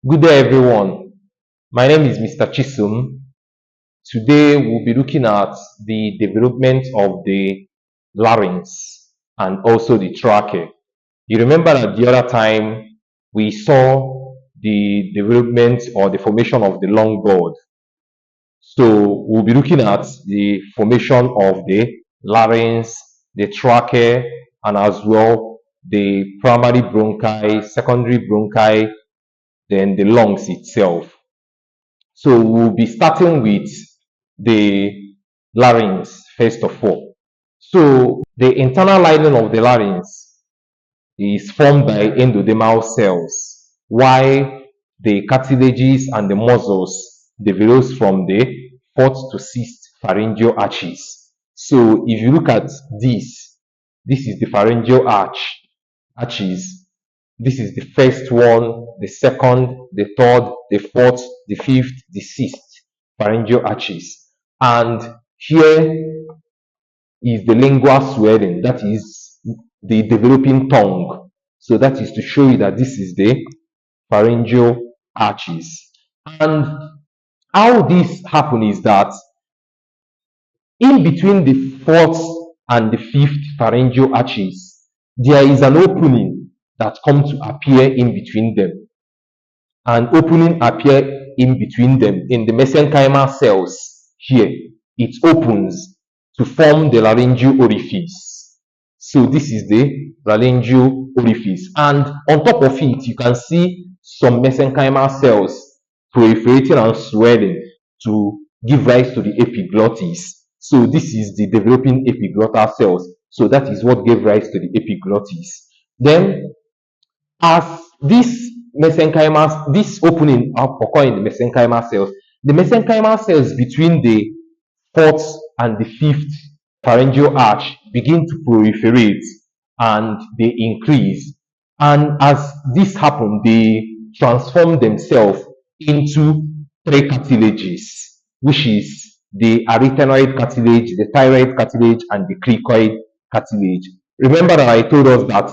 Good day, everyone. My name is Mr. Chisum. Today, we'll be looking at the development of the larynx and also the trachea. You remember that the other time we saw the development or the formation of the lung board. So, we'll be looking at the formation of the larynx, the trachea, and as well the primary bronchi, secondary bronchi, then the lungs itself. So we'll be starting with the larynx first of all. So the internal lining of the larynx is formed by endodermal cells, while the cartilages and the muscles develops from the fourth to sixth pharyngeal arches. So if you look at this is the pharyngeal arches. This is the first one, the second, the third, the fourth, the fifth, the sixth pharyngeal arches. And here is the lingual swelling, that is the developing tongue. So that is to show you that this is the pharyngeal arches. And how this happens is that in between the fourth and the fifth pharyngeal arches, there is an opening that comes to appear in between them. An opening appear in between them in the mesenchymal cells here. It opens to form the laryngeal orifice. So this is the laryngeal orifice. And on top of it, you can see some mesenchymal cells proliferating and swelling to give rise to the epiglottis. So this is the developing epiglottal cells. So that is what gave rise to the epiglottis. Then, as this opening occur in the mesenchymal cells between the fourth and the fifth pharyngeal arch begin to proliferate and they increase. And as this happens, they transform themselves into three cartilages, which is the arytenoid cartilage, the thyroid cartilage, and the cricoid cartilage. Remember that I told us that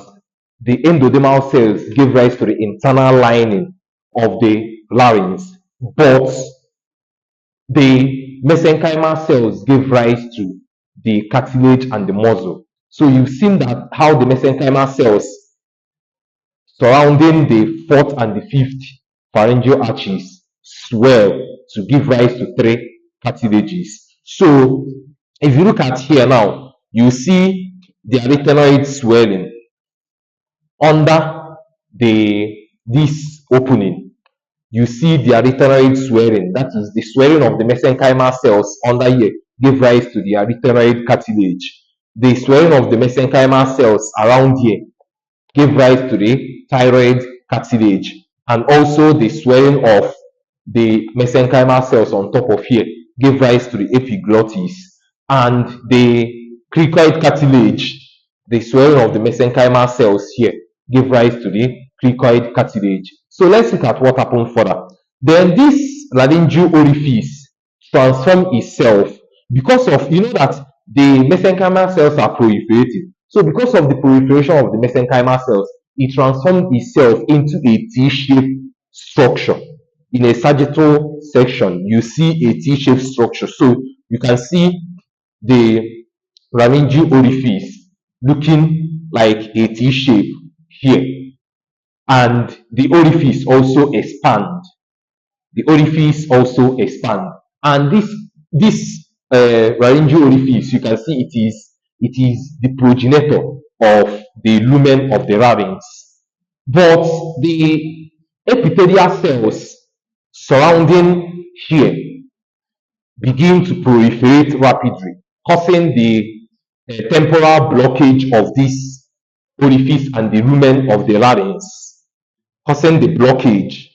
the endodermal cells give rise to the internal lining of the larynx, but the mesenchymal cells give rise to the cartilage and the muscle. So you've seen that how the mesenchymal cells surrounding the fourth and the fifth pharyngeal arches swell to give rise to three cartilages. So if you look at here now, you see the arytenoid swelling under this opening. You see the arytenoid swelling, that is the swelling of the mesenchymal cells under here give rise to the arytenoid cartilage. The swelling of the mesenchymal cells around here give rise to the thyroid cartilage, and also the swelling of the mesenchymal cells on top of here give rise to the epiglottis, and the cricoid cartilage, the swelling of the mesenchymal cells here give rise to the cricoid cartilage. So let's look at what happened further. Then this laryngeal orifice transform itself because of, you know that the mesenchymal cells are proliferating. So because of the proliferation of the mesenchymal cells, it transformed itself into a T-shaped structure. In a sagittal section, you see a T-shaped structure. So you can see the laryngeal orifice looking like a T-shape here, and the orifice also expand. The orifice also expand, and this laryngeal orifice, you can see it is the progenitor of the lumen of the larynx. But the epithelial cells surrounding here begin to proliferate rapidly, causing the temporal blockage of this orifice and the lumen of the larynx, causing the blockage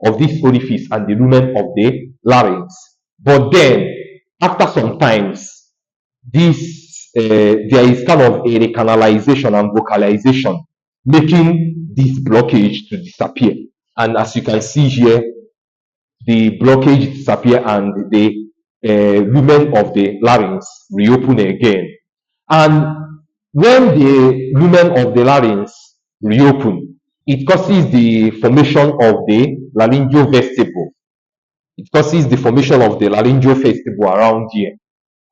of this orifice and the lumen of the larynx. But then, after some times, there is kind of a recanalization and vocalization, making this blockage to disappear. And as you can see here, the blockage disappear and the lumen of the larynx reopen again. And when the lumen of the larynx reopen, it causes the formation of the laryngeal vestibule. It causes the formation of the laryngeal vestibule around here.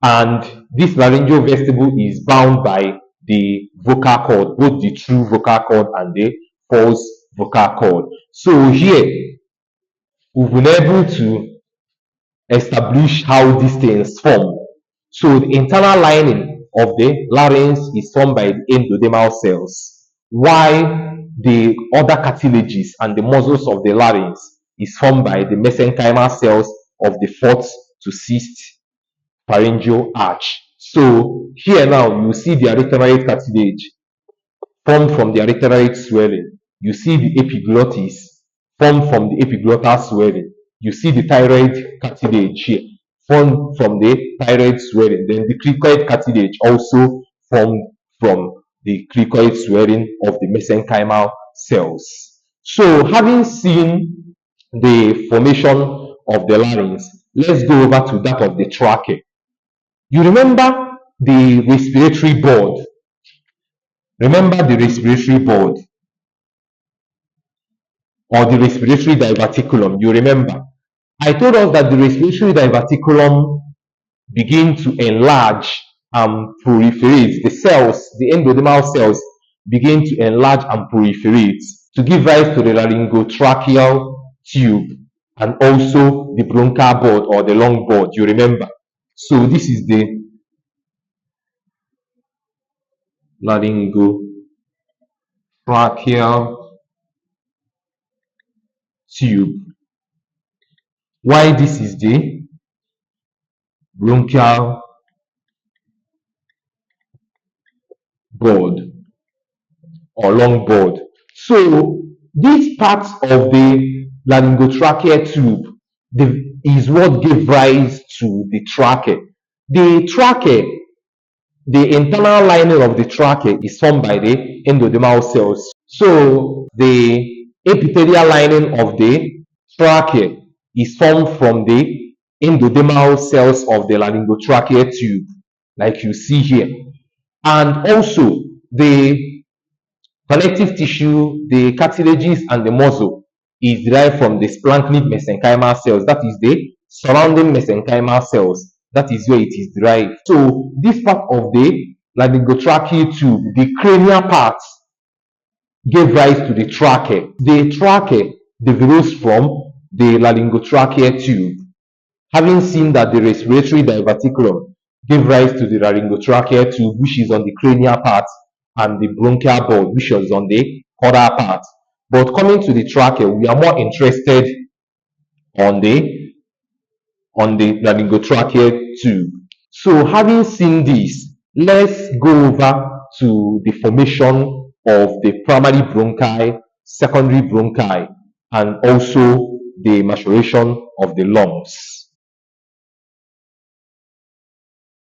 And this laryngeal vestibule is bound by the vocal cord, both the true vocal cord and the false vocal cord. So here, we've been able to establish how these things form. So the internal lining of the larynx is formed by the endodermal cells, while the other cartilages and the muscles of the larynx is formed by the mesenchymal cells of the fourth to sixth pharyngeal arch. So here now you see the ariterite cartilage formed from the ariterite swelling. You see the epiglottis formed from the epiglottal swelling. You see the thyroid cartilage here formed from the thyroid swelling. Then the cricoid cartilage also formed from the cricoid swelling of the mesenchymal cells. So having seen the formation of the larynx, let's go over to that of the trachea. You remember the respiratory board. Remember the respiratory board or the respiratory diverticulum. You remember. I told us that the respiratory diverticulum begin to enlarge and proliferate. The cells, the endodermal cells, begin to enlarge and proliferate to give rise to the laryngotracheal tube and also the bronchial board or the lung board. You remember. So this is the laryngotracheal tube. Why this is the bronchial board or lung board. So this part of the laryngotracheal tube is what gave rise to the trachea. The trachea, the internal lining of the trachea is formed by the endodermal cells. So the epithelial lining of the trachea is formed from the endodermal cells of the laryngotracheal tube, like you see here. And also the connective tissue, the cartilages and the muscle is derived from the splanchnic mesenchymal cells. That is the surrounding mesenchymal cells. That is where it is derived. So this part of the laryngotracheal tube, the cranial part, gave rise to the trachea. The trachea develops from the laryngotracheal tube. Having seen that the respiratory diverticulum gave rise to the laryngotracheal tube, which is on the cranial part, and the bronchial board, which is on the caudal part. But coming to the trachea, we are more interested on the laryngotracheal tube. So having seen this, let's go over to the formation of the primary bronchi, secondary bronchi, and also the maturation of the lungs.